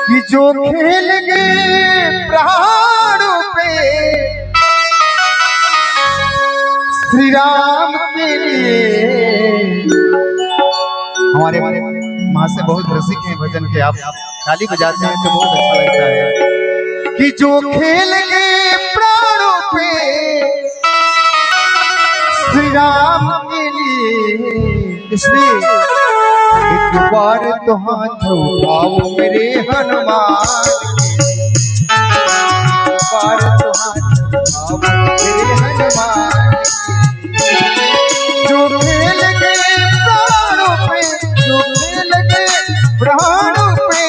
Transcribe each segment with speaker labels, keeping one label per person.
Speaker 1: कि जो खेल गए प्राणों पे श्री राम के लिए। हमारे माँ से बहुत रसिक हैं भजन के, आप ताली बजाते हैं तो बहुत अच्छा लगता है। कि जो खेल गए प्राणों पे श्री राम के लिए, इसलिए एक बार तो हाथ उठाओ मेरे हनुमान, एक बार तो हाथ उठाओ मेरे हनुमान। जो खेल गए प्राणों पे, जो खेल गए प्राणों पे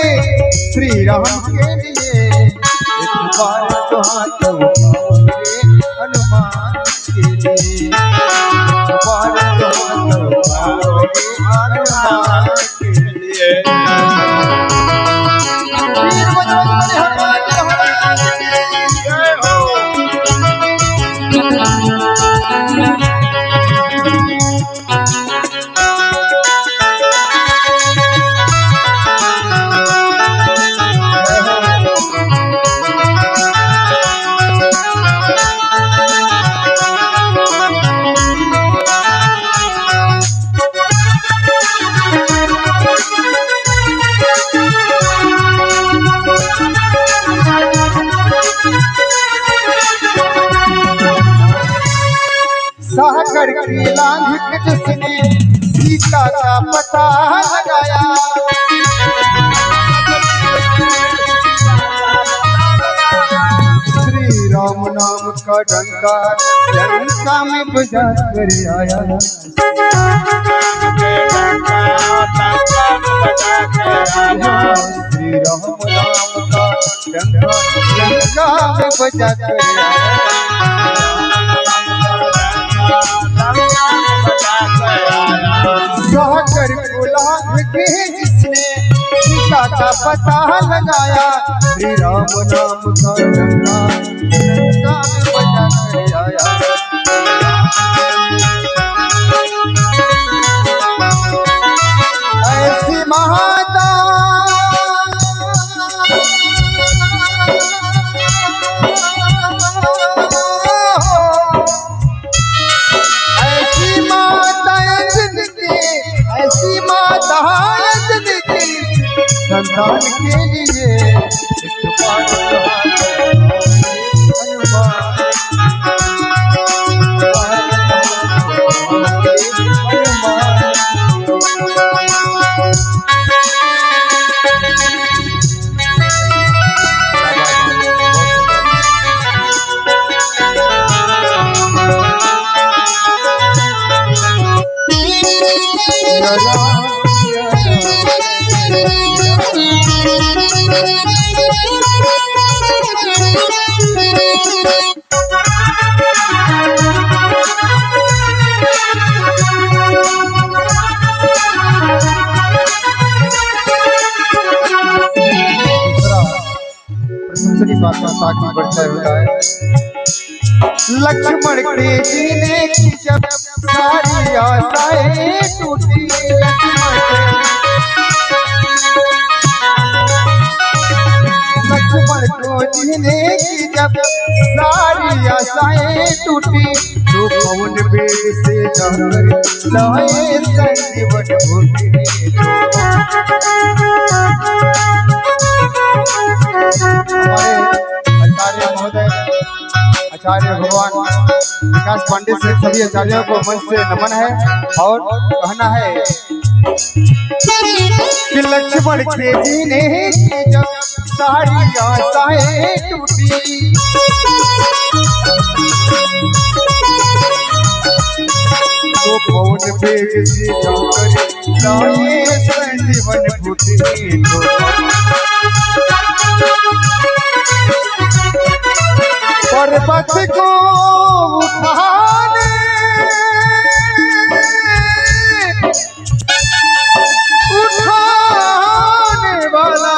Speaker 1: श्री राम के लिए, एक बार तो हाथ उठाओ मेरे हनुमान के लिए, एक बार तो हाथ उठाओ मेरे हनुमान के लिए। वीर बजरंग हनुमान जय हो। सागर की लांघ के जिसने सीता का पता लगाया, श्री राम नाम का डंका लंका में बजा कर आया। श्री राम नाम का डंका लंका में बजा कर आया। सागर को लांघ के जिसने सीता का पता लगाया, श्री राम नाम का डंका लंका में बजा कर आया। ऐसी माता संतान के लिए एक बार आगे बढ़ता होता है। लक्ष्मण के जीने की जब सारी आशाएं टूटी, लक्ष्मण को जीने की जब सारी आशाएं टूटी, तो पवन वेग से जाकर लाए संजीवन बूटी। आचार्य महोदय, आचार्य भगवान विकास पांडे से सभी आचार्यों को मंच से नमन है। और कहना है कि लक्ष्मण के जीने की जब सारी आशाएं टूटी, तो पवन वेग से जाकर लाए संजीवन बूटी। पर्वत को उठाने वाला,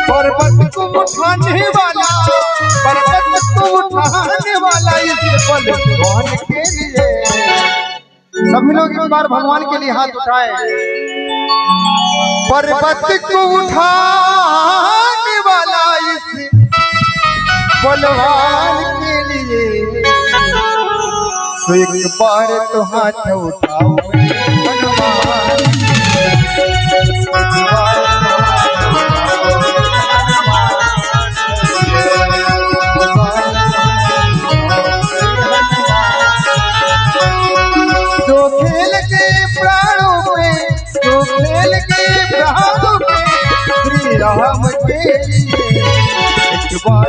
Speaker 1: पर्वत को उठाने वाला, पर्वत को उठाने वाला इस पल के लिए सभी लोग एक बार भगवान के लिए हाथ उठाए। पर्वत को उठाने वाला इस बलवान के लिए तो एक बार तो हाथ उठाओ हनुमान। जो खेल के प्राणों पे, जो खेल के प्राणों पे श्री राम के लिए एक बार